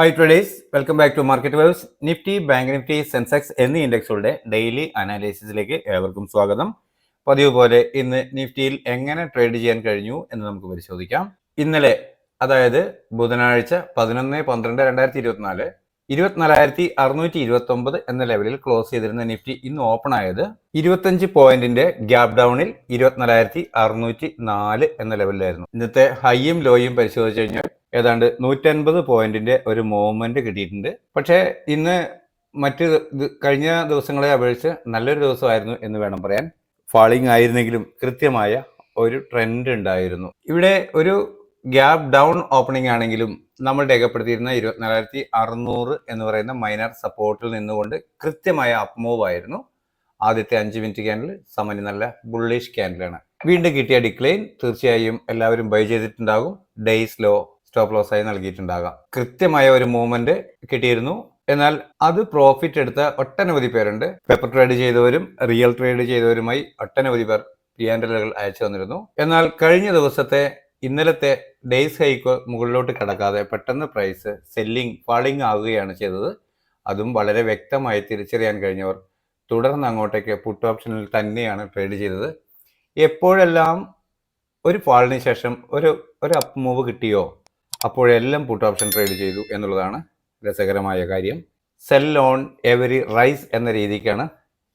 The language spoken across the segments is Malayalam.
Hi traders, welcome back to market waves. Nifty, bank Nifty, Sensex എന്നീ ഇൻഡെക്സുകളുടെ ഡെയിലി അനാലിസിസിലേക്ക് ഏവർക്കും സ്വാഗതം. പതിവ് പോലെ ഇന്ന് നിഫ്റ്റിയിൽ എങ്ങനെ ട്രേഡ് ചെയ്യാൻ കഴിഞ്ഞു എന്ന് നമുക്ക് പരിശോധിക്കാം. ഇന്നലെ, അതായത് ബുധനാഴ്ച 11/12/2024 24,629 എന്ന ലെവലിൽ ക്ലോസ് ചെയ്തിരുന്ന നിഫ്റ്റി ഇന്ന് ഓപ്പൺ ആയത് 25 പോയിന്റിന്റെ ഗ്യാപ് ഡൗണിൽ 24,604 എന്ന ലെവലിലായിരുന്നു. ഇന്നത്തെ ഹൈയും ലോയും പരിശോധിച്ചു കഴിഞ്ഞാൽ ഏതാണ്ട് 150 പോയിന്റിന്റെ ഒരു മൂവ്മെന്റ് കിട്ടിയിട്ടുണ്ട്. പക്ഷേ ഇന്ന് മറ്റ് കഴിഞ്ഞ ദിവസങ്ങളെ അപേക്ഷിച്ച് നല്ലൊരു ദിവസമായിരുന്നു എന്ന് വേണം പറയാൻ. ഫാളിംഗ് ആയിരുന്നെങ്കിലും കൃത്യമായ ഒരു ട്രെൻഡ് ഉണ്ടായിരുന്നു. ഇവിടെ ഒരു ഗ്യാപ് ഡൗൺ ഓപ്പണിംഗ് ആണെങ്കിലും നമ്മൾ രേഖപ്പെടുത്തിയിരുന്ന 24,600 എന്ന് പറയുന്ന മൈനർ സപ്പോർട്ടിൽ നിന്നുകൊണ്ട് കൃത്യമായ അപ്പ് മൂവ് ആയിരുന്നു. ആദ്യത്തെ 5 മിനിറ്റ് ക്യാൻഡിൽ സാമാന്യം നല്ല ബുള്ളിഷ് ക്യാൻഡിലാണ്. വീണ്ടും കിട്ടിയ ഡിക്ലൈൻ തീർച്ചയായും എല്ലാവരും ബൈ ചെയ്തിട്ടുണ്ടാകും. ഡേയ്സ് ലോ സ്റ്റോപ്പ് ലോസ് ആയി നൽകിയിട്ടുണ്ടാകാം. കൃത്യമായ ഒരു മൂവ്മെന്റ് കിട്ടിയിരുന്നു. എന്നാൽ അത് പ്രോഫിറ്റ് എടുത്ത ഒട്ടനവധി പേരുണ്ട്. പേപ്പർ ട്രേഡ് ചെയ്തവരും റിയൽ ട്രേഡ് ചെയ്തവരുമായി ഒട്ടനവധി പേർ പിയാൻഡലുകൾ അയച്ചു തന്നിരുന്നു. എന്നാൽ കഴിഞ്ഞ ദിവസത്തെ ഇന്നലത്തെ ഡേയ്സ് ഹൈക്ക് മുകളിലോട്ട് കടക്കാതെ പെട്ടെന്ന് പ്രൈസ് ഫാളിംഗ് ആവുകയാണ് ചെയ്തത്. അതും വളരെ വ്യക്തമായി തിരിച്ചറിയാൻ കഴിഞ്ഞവർ തുടർന്ന് അങ്ങോട്ടേക്ക് പുട്ട് ഓപ്ഷനിൽ തന്നെയാണ് ട്രേഡ് ചെയ്തത്. എപ്പോഴെല്ലാം ഒരു ഫാളിന് ശേഷം ഒരു അപ്പ് മൂവ് കിട്ടിയോ അപ്പോഴെല്ലാം പുട്ട് ഓപ്ഷൻ ട്രേഡ് ചെയ്തു എന്നുള്ളതാണ് രസകരമായ കാര്യം. സെൽ ഓൺ എവരി റൈസ് എന്ന രീതിക്കാണ്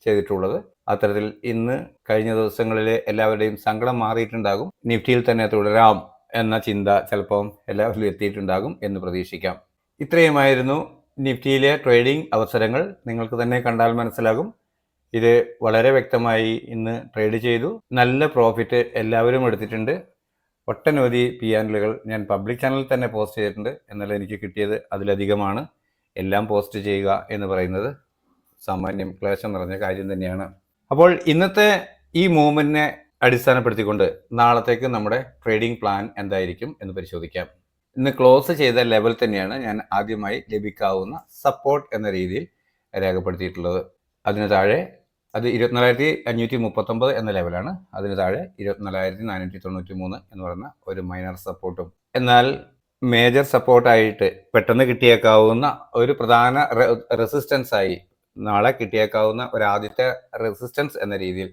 ചെയ്തിട്ടുള്ളത്. അത്തരത്തിൽ ഇന്ന് കഴിഞ്ഞ ദിവസങ്ങളിലെ എല്ലാവരുടെയും സങ്കടം മാറിയിട്ടുണ്ടാകും. നിഫ്റ്റിയിൽ തന്നെ തുടരാം എന്ന ചിന്ത ചിലപ്പോൾ എല്ലാവരിലും എത്തിയിട്ടുണ്ടാകും എന്ന് പ്രതീക്ഷിക്കാം. ഇത്രയുമായിരുന്നു നിഫ്റ്റിയിലെ ട്രേഡിംഗ് അവസരങ്ങൾ. നിങ്ങൾക്ക് തന്നെ കണ്ടാൽ മനസ്സിലാകും. ഇത് വളരെ വ്യക്തമായി ഇന്ന് ട്രേഡ് ചെയ്തു. നല്ല പ്രോഫിറ്റ് എല്ലാവരും എടുത്തിട്ടുണ്ട്. ഒട്ടനവധി പിയാൻഡലുകൾ ഞാൻ പബ്ലിക് ചാനലിൽ തന്നെ പോസ്റ്റ് ചെയ്തിട്ടുണ്ട്. എന്നാൽ എനിക്ക് കിട്ടിയത് അതിലധികമാണ്. എല്ലാം പോസ്റ്റ് ചെയ്യുക എന്ന് പറയുന്നത് സാമാന്യം ക്ലേശം നിറഞ്ഞ കാര്യം തന്നെയാണ്. അപ്പോൾ ഇന്നത്തെ ഈ മൂവ്മെന്റിനെ അടിസ്ഥാനപ്പെടുത്തിക്കൊണ്ട് നാളത്തേക്ക് നമ്മുടെ ട്രേഡിംഗ് പ്ലാൻ എന്തായിരിക്കും എന്ന് പരിശോധിക്കാം. ഇന്ന് ക്ലോസ് ചെയ്ത ലെവൽ തന്നെയാണ് ഞാൻ ആദ്യമായി ലഭിക്കാവുന്ന സപ്പോർട്ട് എന്ന രീതിയിൽ രേഖപ്പെടുത്തിയിട്ടുള്ളത്. അതിന് താഴെ അത് 24,539 എന്ന ലെവലാണ്. അതിന് താഴെ 24,493 എന്ന് പറയുന്ന ഒരു മൈനർ സപ്പോർട്ടും. എന്നാൽ മേജർ സപ്പോർട്ടായിട്ട് പെട്ടെന്ന് കിട്ടിയേക്കാവുന്ന ഒരു പ്രധാന റെസിസ്റ്റൻസ് ആയി നാളെ കിട്ടിയേക്കാവുന്ന ഒരു ആദ്യത്തെ റെസിസ്റ്റൻസ് എന്ന രീതിയിൽ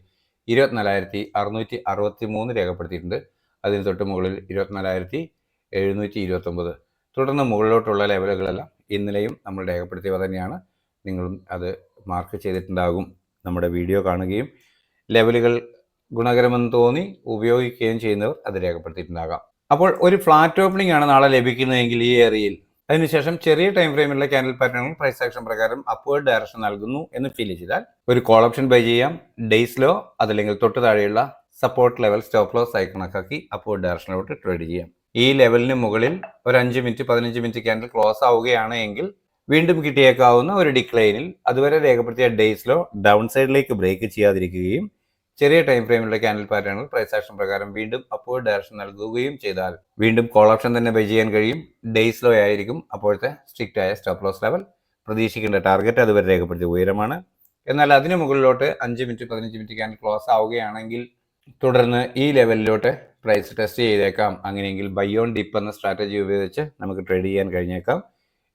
24,663 രേഖപ്പെടുത്തിയിട്ടുണ്ട്. അതിന് തൊട്ട് മുകളിൽ 24,729. തുടർന്ന് മുകളിലോട്ടുള്ള ലെവലുകളെല്ലാം ഇന്നലെയും നമ്മൾ രേഖപ്പെടുത്തിയവ തന്നെയാണ്. നിങ്ങളും അത് മാർക്ക് ചെയ്തിട്ടുണ്ടാകും. നമ്മുടെ വീഡിയോ കാണുകയും ലെവലുകൾ ഗുണകരമെന്ന് തോന്നി ഉപയോഗിക്കുകയും ചെയ്യുന്നവർ അത് രേഖപ്പെടുത്തിയിട്ടുണ്ടാകാം. അപ്പോൾ ഒരു ഫ്ലാറ്റ് ഓപ്പണിംഗ് ആണ് നാളെ ലഭിക്കുന്നതെങ്കിൽ ഈ ഏരിയയിൽ, അതിനുശേഷം ചെറിയ ടൈം ഫ്രെയിമിലുള്ള ക്യാൻഡിൽ പാറ്റേണുകൾ പ്രൈസ് ആക്ഷൻ പ്രകാരം അപ്വേർഡ് ഡയറക്ഷൻ നൽകുന്നു എന്ന് ഫീൽ ചെയ്താൽ ഒരു കോൾ ഓപ്ഷൻ ബൈ ചെയ്യാം. ഡേയ്സ് ലോ അതല്ലെങ്കിൽ തൊട്ട് താഴെയുള്ള സപ്പോർട്ട് ലെവൽ സ്റ്റോപ്പ് ലോസ് ആയി കണക്കാക്കി അപ്വേർഡ് ഡയറക്ഷനിലോട്ട് ട്രേഡ് ചെയ്യാം. ഈ ലെവലിന് മുകളിൽ ഒരു 5 മിനിറ്റ് 15 മിനിറ്റ് ക്യാൻഡിൽ ക്ലോസ് ആവുകയാണ് എങ്കിൽ വീണ്ടും കിട്ടിയേക്കാവുന്ന ഒരു ഡിക്ലൈനിൽ അതുവരെ രേഖപ്പെടുത്തിയ ഡേയ്സ് ലോ ഡൗൺ സൈഡിലേക്ക് ബ്രേക്ക് ചെയ്യാതിരിക്കുകയും ചെറിയ ടൈം ഫ്രെയിമിലുള്ള ക്യാൻഡിൽ പാറ്റേണുകൾ പ്രൈസ് ആക്ഷൻ പ്രകാരം വീണ്ടും അപ്വേർഡ് ഡയറക്ഷൻ നൽകുകയും ചെയ്താൽ വീണ്ടും കോൾ ഓപ്ഷൻ തന്നെ ബൈ ചെയ്യാൻ കഴിയും. ഡേയ്സ് ലോ ആയിരിക്കും അപ്പോഴത്തെ സ്ട്രിക്റ്റ് ആയ സ്റ്റോപ്പ് ലോസ് ലെവൽ. പ്രതീക്ഷിക്കേണ്ട ടാർഗറ്റ് അതുവരെ രേഖപ്പെടുത്തിയ ഉയരമാണ്. എന്നാൽ അതിന് മുകളിലോട്ട് 5 മിനിറ്റ് 15 മിനിറ്റ് ക്യാൻഡിൽ ക്ലോസ് ആവുകയാണെങ്കിൽ തുടർന്ന് ഈ ലെവലിലോട്ട് പ്രൈസ് ടെസ്റ്റ് ചെയ്തേക്കാം. അങ്ങനെയെങ്കിൽ ബൈ ഓൺ ഡിപ്പ് എന്ന സ്ട്രാറ്റജി ഉപയോഗിച്ച് നമുക്ക് ട്രേഡ് ചെയ്യാൻ കഴിഞ്ഞേക്കാം.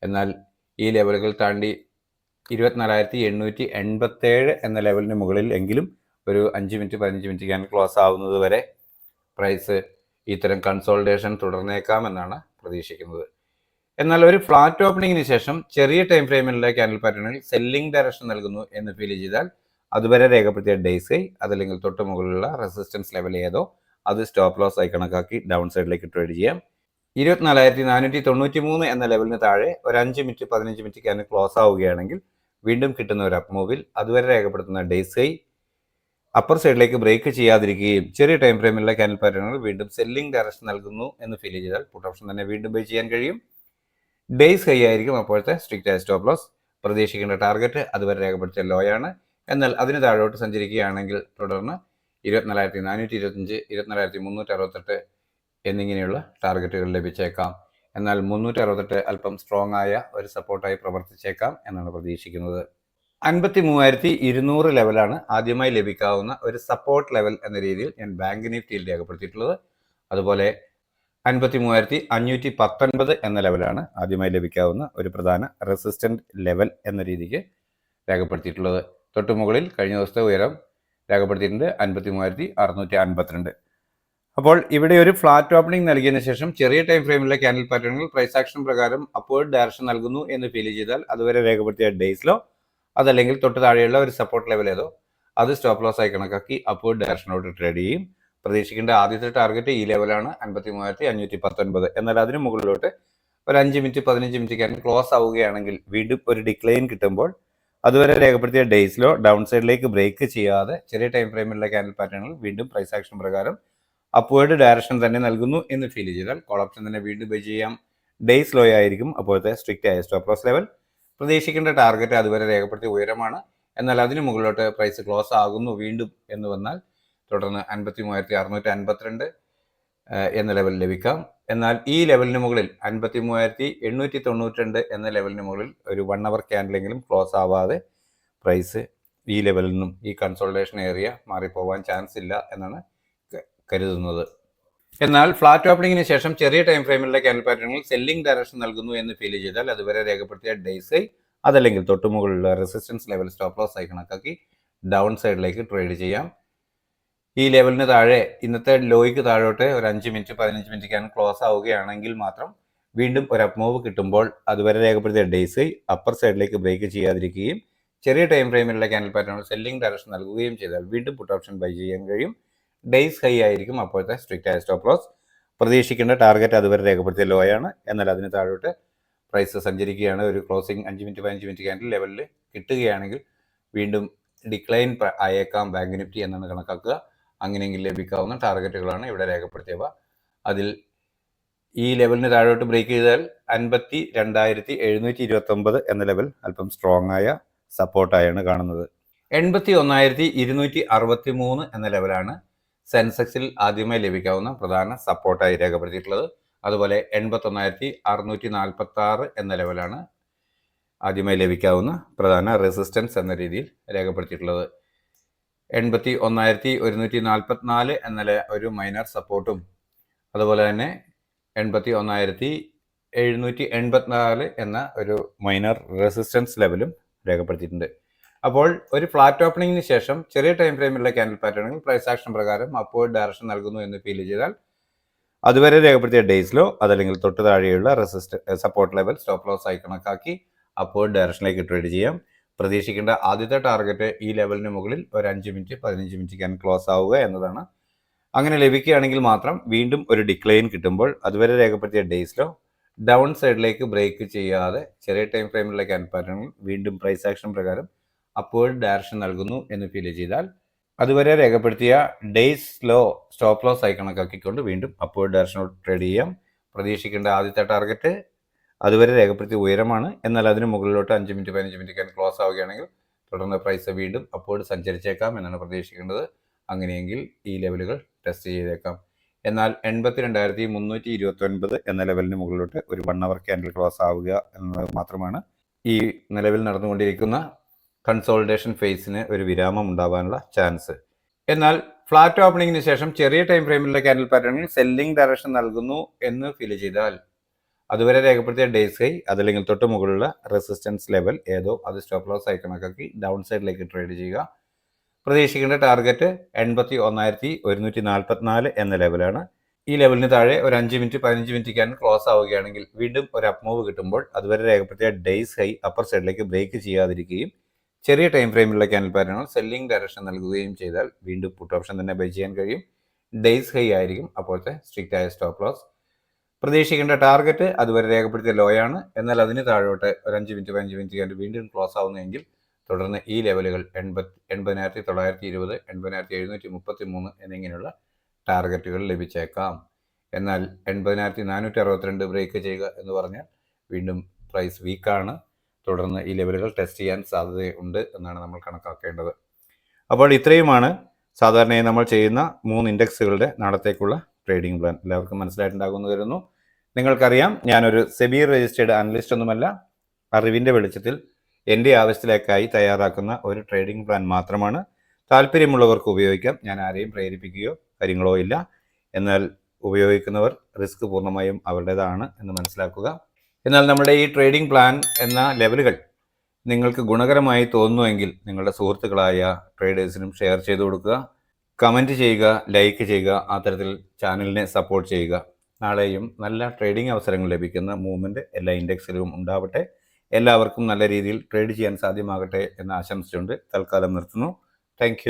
എന്നാൽ ഈ ലെവലുകൾ താണ്ടി 24,887 എന്ന ലെവലിന് മുകളിൽ എങ്കിലും ഒരു 5 മിനിറ്റ് 15 മിനിറ്റ് ക്യാൻഡിൽ ക്ലോസ് ആവുന്നത് വരെ പ്രൈസ് ഇത്തരം കൺസോൾട്ടേഷൻ തുടർന്നേക്കാം എന്നാണ് പ്രതീക്ഷിക്കുന്നത്. എന്നാൽ ഒരു ഫ്ലാറ്റ് ഓപ്പണിങ്ങിന് ശേഷം ചെറിയ ടൈം ഫ്രെയിമിലുള്ള ക്യാൻഡിൽ പാറ്റേണുകൾ സെല്ലിംഗ് ഡയറക്ഷൻ നൽകുന്നു എന്ന് ഫീൽ ചെയ്താൽ അതുവരെ രേഖപ്പെടുത്തിയ ഡേയ്സ് ഹൈ അതല്ലെങ്കിൽ തൊട്ട് മുകളിലുള്ള റെസിസ്റ്റൻസ് ലെവൽ ഏതോ അത് സ്റ്റോപ്പ് ലോസ് ആയി കണക്കാക്കി ഡൗൺ സൈഡിലേക്ക് ട്രേഡ് ചെയ്യാം. 24,493 എന്ന ലെവലിന് താഴെ ഒരു 5 മിനിറ്റ് 15 മിനിറ്റ് ക്യാൻഡിൽ ക്ലോസ് ആവുകയാണെങ്കിൽ വീണ്ടും കിട്ടുന്ന ഒരു അപ്പ് മൂവിൽ അതുവരെ രേഖപ്പെടുത്തുന്ന ഡേയ്സ് ഹൈ അപ്പർ സൈഡിലേക്ക് ബ്രേക്ക് ചെയ്യാതിരിക്കുകയും ചെറിയ ടൈം ഫ്രെയിമിലുള്ള ക്യാൻഡിൽ പാറ്റേണുകൾ വീണ്ടും സെല്ലിംഗ് ഡയറക്ഷൻ നൽകുന്നു എന്ന് ഫീൽ ചെയ്താൽ പുട്ട് ഓപ്ഷൻ തന്നെ വീണ്ടും ബൈ ചെയ്യാൻ കഴിയും. ഡേയ്സ് ഹൈ ആയിരിക്കും അപ്പോഴത്തെ സ്ട്രിക്റ്റ് ആയ സ്റ്റോപ്പ് ലോസ്. പ്രതീക്ഷിക്കേണ്ട ടാർഗറ്റ് അതുവരെ രേഖപ്പെടുത്തിയ ലോയാണ്. എന്നാൽ അതിന് താഴോട്ട് സഞ്ചരിക്കുകയാണെങ്കിൽ തുടർന്ന് 24,425 24,368 എന്നിങ്ങനെയുള്ള ടാർഗറ്റുകൾ ലഭിച്ചേക്കാം. എന്നാൽ 368 അല്പം സ്ട്രോങ് ആയ ഒരു സപ്പോർട്ടായി പ്രവർത്തിച്ചേക്കാം എന്നാണ് പ്രതീക്ഷിക്കുന്നത്. 53,200 ലെവലാണ് ആദ്യമായി ലഭിക്കാവുന്ന ഒരു സപ്പോർട്ട് ലെവൽ എന്ന രീതിയിൽ ഞാൻ ബാങ്ക് നിഫ്റ്റിയിൽ രേഖപ്പെടുത്തിയിട്ടുള്ളത്. അതുപോലെ 53,519 എന്ന ലെവലാണ് ആദ്യമായി ലഭിക്കാവുന്ന ഒരു പ്രധാന റെസിസ്റ്റന്റ് ലെവൽ എന്ന രീതിക്ക് രേഖപ്പെടുത്തിയിട്ടുള്ളത്. തൊട്ടു മുകളിൽ കഴിഞ്ഞ ദിവസത്തെ ഉയരം രേഖപ്പെടുത്തിയിട്ടുണ്ട് 53,652. അപ്പോൾ ഇവിടെ ഒരു ഫ്ലാറ്റ് ഓപ്പണിംഗ് നൽകിയതിനു ശേഷം ചെറിയ ടൈം ഫ്രെയിമിലെ ക്യാൻഡിൽ പാറ്റേണുകൾ പ്രൈസ് ആക്ഷൻ പ്രകാരം അപ്വേർഡ് ഡയറക്ഷൻ നൽകുന്നു എന്ന് ഫീൽ ചെയ്താൽ അതുവരെ രേഖപ്പെടുത്തിയ ഡേയ്സിലോ അതല്ലെങ്കിൽ തൊട്ട് താഴെയുള്ള ഒരു സപ്പോർട്ട് ലെവൽ ഏതോ അത് സ്റ്റോപ്പ് ലോസ് ആയി കണക്കാക്കി അപ്വേർഡ് ഡയറക്ഷനോട് ട്രേഡ് ചെയ്യും. പ്രതീക്ഷിക്കേണ്ട ആദ്യത്തെ ടാർഗറ്റ് ഈ ലെവലാണ് 53,519. എന്നാൽ അതിന് മുകളിലോട്ട് ഒരു 5 മിനിറ്റ് 15 മിനിറ്റ് ക്യാൻഡിൽ ക്ലോസ് ആവുകയാണെങ്കിൽ വീണ്ടും ഒരു ഡിക്ലൈൻ കിട്ടുമ്പോൾ അതുവരെ രേഖപ്പെടുത്തിയ ഡേയ്സിലോ ഡൗൺ സൈഡിലേക്ക് ബ്രേക്ക് ചെയ്യാതെ ചെറിയ ടൈം ഫ്രെയിമിലുള്ള ക്യാൻഡിൽ പാറ്റേണുകൾ വീണ്ടും പ്രൈസ് ആക്ഷൻ പ്രകാരം അപ്വേർഡ് ഡയറക്ഷൻ തന്നെ നൽകുന്നു എന്ന് ഫീൽ ചെയ്താൽ കോൾ ഓപ്ഷൻ തന്നെ വീണ്ടും ബൈ ചെയ്യാം. ഡേയ്സ് ലോ ആയിരിക്കും അപ്പോഴത്തെ സ്ട്രിക്റ്റ് ആയ സ്റ്റോപ്പ് ലോസ് ലെവൽ. പ്രതീക്ഷിക്കേണ്ട ടാർഗറ്റ് അതുവരെ രേഖപ്പെടുത്തിയ ഉയരമാണ്. എന്നാൽ അതിന് മുകളിലോട്ട് പ്രൈസ് ക്ലോസ് ആകുന്നു വീണ്ടും എന്ന് വന്നാൽ തുടർന്ന് 53,652 എന്ന ലെവൽ ലഭിക്കാം. എന്നാൽ ഈ ലെവലിന് മുകളിൽ 53,892 എന്ന ലെവലിന് മുകളിൽ ഒരു 1 അവർ ക്യാൻഡിലെങ്കിലും ക്ലോസ് ആവാതെ പ്രൈസ് ഈ ലെവലിൽ നിന്നും ഈ കൺസോൾട്ടേഷൻ ഏരിയ മാറിപ്പോവാൻ ചാൻസ് ഇല്ല എന്നാണ് കരുതുന്നത്. എന്നാൽ ഫ്ലാറ്റ് ഓപ്പണിംഗിന് ശേഷം ചെറിയ ടൈം ഫ്രെയിമിലുള്ള ക്യാൻഡിൽ പാറ്റേണുകൾ സെല്ലിംഗ് ഡയറക്ഷൻ നൽകുന്നു എന്ന് ഫീൽ ചെയ്താൽ അതുവരെ രേഖപ്പെടുത്തിയ ഡേയ്സ് അതല്ലെങ്കിൽ തൊട്ടുമുകളിലുള്ള റെസിസ്റ്റൻസ് ലെവൽ സ്റ്റോപ്പ് ലോസ് ആയി കണക്കാക്കി ഡൗൺ സൈഡിലേക്ക് ട്രേഡ് ചെയ്യാം. ഈ ലെവലിന് താഴെ ഇന്നത്തെ ലോയ്ക്ക് താഴോട്ട് ഒരു 5 മിനിറ്റ് 15 മിനിറ്റ് ക്യാൻഡിൽ ക്ലോസ് ആവുകയാണെങ്കിൽ മാത്രം വീണ്ടും ഒരു അപ്പ് മൂവ് കിട്ടുമ്പോൾ അതുവരെ രേഖപ്പെടുത്തിയ ഡേയ്സ് അപ്പർ സൈഡിലേക്ക് ബ്രേക്ക് ചെയ്യാതിരിക്കുകയും ചെറിയ ടൈം ഫ്രെയിമിലുള്ള ക്യാൻഡിൽ പാറ്റേണുകൾ സെല്ലിംഗ് ഡയറക്ഷൻ നൽകുകയും ചെയ്താൽ വീണ്ടും പുട്ട് ഓപ്ഷൻ ബൈ ചെയ്യാൻ കഴിയും. ഡേയ്സ് ഹൈ ആയിരിക്കും അപ്പോഴത്തെ സ്ട്രിക്റ്റ് ആയ സ്റ്റോപ്പ് ലോസ്. പ്രതീക്ഷിക്കേണ്ട ടാർഗറ്റ് അതുവരെ രേഖപ്പെടുത്തിയ ലോ ആണ്. എന്നാൽ അതിന് താഴോട്ട് പ്രൈസ് സഞ്ചരിക്കുകയാണ്. ഒരു ക്ലോസിംഗ് 5 മിനിറ്റ് 15 മിനിറ്റ് ക്യാൻഡിൽ ലെവലിൽ കിട്ടുകയാണെങ്കിൽ വീണ്ടും ഡിക്ലൈൻ ആയേക്കാം ബാങ്ക് നിഫ്റ്റി എന്നാണ് കണക്കാക്കുക. അങ്ങനെയെങ്കിൽ ലഭിക്കാവുന്ന ടാർഗറ്റുകളാണ് ഇവിടെ രേഖപ്പെടുത്തിയവ. അതിൽ ഈ ലെവലിന് താഴോട്ട് ബ്രേക്ക് ചെയ്താൽ 52,729 എന്ന ലെവൽ അല്പം സ്ട്രോങ് ആയ സപ്പോർട്ടായാണ് കാണുന്നത്. 81,263 എന്ന ലെവലാണ് സെൻസെക്സിൽ ആദ്യമായി ലഭിക്കാവുന്ന പ്രധാന സപ്പോർട്ടായി രേഖപ്പെടുത്തിയിട്ടുള്ളത്. അതുപോലെ 81,646 എന്ന ലെവലാണ് ആദ്യമായി ലഭിക്കാവുന്ന പ്രധാന റെസിസ്റ്റൻസ് എന്ന രീതിയിൽ രേഖപ്പെടുത്തിയിട്ടുള്ളത്. 81,144 എന്ന ഒരു മൈനർ സപ്പോർട്ടും അതുപോലെ തന്നെ 81,784 എന്ന ഒരു മൈനർ റെസിസ്റ്റൻസ് ലെവലും രേഖപ്പെടുത്തിയിട്ടുണ്ട്. അപ്പോൾ ഒരു ഫ്ലാറ്റ് ഓപ്പണിംഗിന് ശേഷം ചെറിയ ടൈം ഫ്രെയിമിലുള്ള ക്യാൻഡിൽ പാറ്റേണുകൾ പ്രൈസ് ആക്ഷൻ പ്രകാരം അപ്വേർഡ് ഡയറക്ഷൻ നൽകുന്നു എന്ന് ഫീൽ ചെയ്താൽ അതുവരെ രേഖപ്പെടുത്തിയ ഡേയ്സിലോ അതല്ലെങ്കിൽ തൊട്ട് താഴെയുള്ള സപ്പോർട്ട് ലെവൽ സ്റ്റോപ്പ് ലോസ് ആയി കണക്കാക്കി അപ്വേർഡ് ഡയറക്ഷനിലേക്ക് ട്രേഡ് ചെയ്യാം. പ്രതീക്ഷിക്കേണ്ട ആദ്യത്തെ ടാർഗറ്റ് ഈ ലെവലിന് മുകളിൽ ഒരു 5 മിനിറ്റ് 15 മിനിറ്റ് ക്യാൻ ക്ലോസ് ആവുക എന്നതാണ്. അങ്ങനെ ലഭിക്കുകയാണെങ്കിൽ മാത്രം വീണ്ടും ഒരു ഡിക്ലൈൻ കിട്ടുമ്പോൾ അതുവരെ രേഖപ്പെടുത്തിയ ഡേയ്സിലോ ഡൗൺ സൈഡിലേക്ക് ബ്രേക്ക് ചെയ്യാതെ ചെറിയ ടൈം ഫ്രെയിമിലുള്ള ക്യാൻഡിൽ പാറ്റേണുകൾ വീണ്ടും പ്രൈസ് ആക്ഷൻ പ്രകാരം അപ്വേർഡ് ഡയറക്ഷൻ നൽകുന്നു എന്ന് ഫീൽ ചെയ്താൽ അതുവരെ രേഖപ്പെടുത്തിയ ഡേയ്സ് ലോ സ്റ്റോപ്പ് ലോസ് ആയി കണക്കാക്കിക്കൊണ്ട് വീണ്ടും അപ്വേർഡ് ഡയറക്ഷനോട് ട്രേഡ് ചെയ്യാം. പ്രതീക്ഷിക്കേണ്ട ആദ്യത്തെ ടാർഗറ്റ് അതുവരെ രേഖപ്പെടുത്തിയ ഉയരമാണ്. എന്നാൽ അതിന് മുകളിലോട്ട് 5 മിനിറ്റ് 15 മിനിറ്റ് ക്യാൻ ക്ലോസ് ആവുകയാണെങ്കിൽ തുടർന്ന് പ്രൈസ് വീണ്ടും അപ്വേർഡ് സഞ്ചരിച്ചേക്കാം എന്നാണ് പ്രതീക്ഷിക്കേണ്ടത്. അങ്ങനെയെങ്കിൽ ഈ ലെവലുകൾ ടെസ്റ്റ് ചെയ്തേക്കാം. എന്നാൽ 82,329 എന്ന ലെവലിന് മുകളിലോട്ട് ഒരു 1 അവർ ക്യാൻഡിൽ ക്ലോസ് ആവുക എന്നത് മാത്രമാണ് ഈ നിലവിൽ നടന്നുകൊണ്ടിരിക്കുന്ന കൺസോളിഡേഷൻ ഫേസിന് ഒരു വിരാമം ഉണ്ടാവാനുള്ള ചാൻസ്. എന്നാൽ ഫ്ലാറ്റ് ഓപ്പണിംഗിന് ശേഷം ചെറിയ ടൈം ഫ്രെയിമിലുള്ള ക്യാൻഡിൽ പാറ്റേണിൽ സെല്ലിംഗ് ഡയറക്ഷൻ നൽകുന്നു എന്ന് ഫീൽ ചെയ്താൽ അതുവരെ രേഖപ്പെടുത്തിയ ഡേയ്സ് ഹൈ അതല്ലെങ്കിൽ തൊട്ട് മുകളിലുള്ള റെസിസ്റ്റൻസ് ലെവൽ ഏതോ അത് സ്റ്റോപ്പ് ലോസ് ആയി കണക്കാക്കി ഡൗൺ സൈഡിലേക്ക് ട്രേഡ് ചെയ്യുക. പ്രതീക്ഷിക്കേണ്ട ടാർഗറ്റ് 81,144 എന്ന ലെവലാണ്. ഈ ലെവലിന് താഴെ ഒരു 5 മിനിറ്റ് 15 മിനിറ്റ് ക്യാൻ ക്ലോസ് ആവുകയാണെങ്കിൽ വീണ്ടും ഒരു അപ്പ് മൂവ് കിട്ടുമ്പോൾ അതുവരെ രേഖപ്പെടുത്തിയ ഡേയ്സ് ഹൈ അപ്പർ സൈഡിലേക്ക് ബ്രേക്ക് ചെയ്യാതിരിക്കുകയും ചെറിയ ടൈം ഫ്രെയിമിലുള്ള ക്യാൻഡിൽ പാറ്റേണുകൾ സെല്ലിംഗ് ഡയറക്ഷൻ നൽകുകയും ചെയ്താൽ വീണ്ടും പുട്ട് ഓപ്ഷൻ തന്നെ ബൈ ചെയ്യാൻ കഴിയും. ഡേയ്സ് ഹൈ ആയിരിക്കും അപ്പോഴത്തെ സ്ട്രിക്റ്റ് ആയ സ്റ്റോപ്പ് ലോസ്. പ്രതീക്ഷിക്കേണ്ട ടാർഗറ്റ് അതുവരെ രേഖപ്പെടുത്തിയ ലോയാണ്. എന്നാൽ അതിന് താഴോട്ട് ഒരു 5 മിനിറ്റ് 15 മിനിറ്റ് ക്യാൻഡിൽ വീണ്ടും ക്ലോസ് ആവുന്നെങ്കിൽ തുടർന്ന് ഈ ലെവലുകൾ 80,920 80,733 എന്നിങ്ങനെയുള്ള ടാർഗറ്റുകൾ ലഭിച്ചേക്കാം. എന്നാൽ 80,462 ബ്രേക്ക് ചെയ്യുക എന്ന് പറഞ്ഞാൽ വീണ്ടും പ്രൈസ് വീക്കാണ്. തുടർന്ന് ഈ ലെവലുകൾ ടെസ്റ്റ് ചെയ്യാൻ സാധ്യതയുണ്ട് എന്നാണ് നമ്മൾ കണക്കാക്കേണ്ടത്. അപ്പോൾ ഇത്രയുമാണ് സാധാരണയായി നമ്മൾ ചെയ്യുന്ന 3 ഇൻഡെക്സുകളുടെ നാളത്തേക്കുള്ള ട്രേഡിംഗ് പ്ലാൻ. എല്ലാവർക്കും മനസ്സിലായിട്ടുണ്ടാകുമെന്ന് കരുതുന്നു. നിങ്ങൾക്കറിയാം, ഞാനൊരു സെബി രജിസ്റ്റേർഡ് അനലിസ്റ്റ് ഒന്നുമല്ല. അറിവിൻ്റെ വെളിച്ചത്തിൽ എൻ്റെ ആവശ്യത്തിലേക്കായി തയ്യാറാക്കുന്ന ഒരു ട്രേഡിംഗ് പ്ലാൻ മാത്രമാണ്. താല്പര്യമുള്ളവർക്ക് ഉപയോഗിക്കാം. ഞാൻ ആരെയും പ്രേരിപ്പിക്കുകയോ കാര്യങ്ങളോ ഇല്ല. എന്നാൽ ഉപയോഗിക്കുന്നവർ റിസ്ക് പൂർണ്ണമായും അവരുടേതാണ് എന്ന് മനസ്സിലാക്കുക. എന്നാൽ നമ്മുടെ ഈ ട്രേഡിംഗ് പ്ലാൻ എന്ന ലെവലുകൾ നിങ്ങൾക്ക് ഗുണകരമായി തോന്നുന്നുവെങ്കിൽ നിങ്ങളുടെ സുഹൃത്തുക്കളായ ട്രേഡേഴ്സിനും ഷെയർ ചെയ്തു കൊടുക്കുക, കമൻറ്റ് ചെയ്യുക, ലൈക്ക് ചെയ്യുക, അത്തരത്തിൽ ചാനലിനെ സപ്പോർട്ട് ചെയ്യുക. നാളെയും നല്ല ട്രേഡിംഗ് അവസരങ്ങൾ ലഭിക്കുന്ന മൂവ്മെൻറ്റ് എല്ലാ ഇൻഡെക്സിലും ഉണ്ടാവട്ടെ. എല്ലാവർക്കും നല്ല രീതിയിൽ ട്രേഡ് ചെയ്യാൻ സാധ്യമാകട്ടെ എന്ന് ആശംസിച്ചുകൊണ്ട് തൽക്കാലം നിർത്തുന്നു. താങ്ക്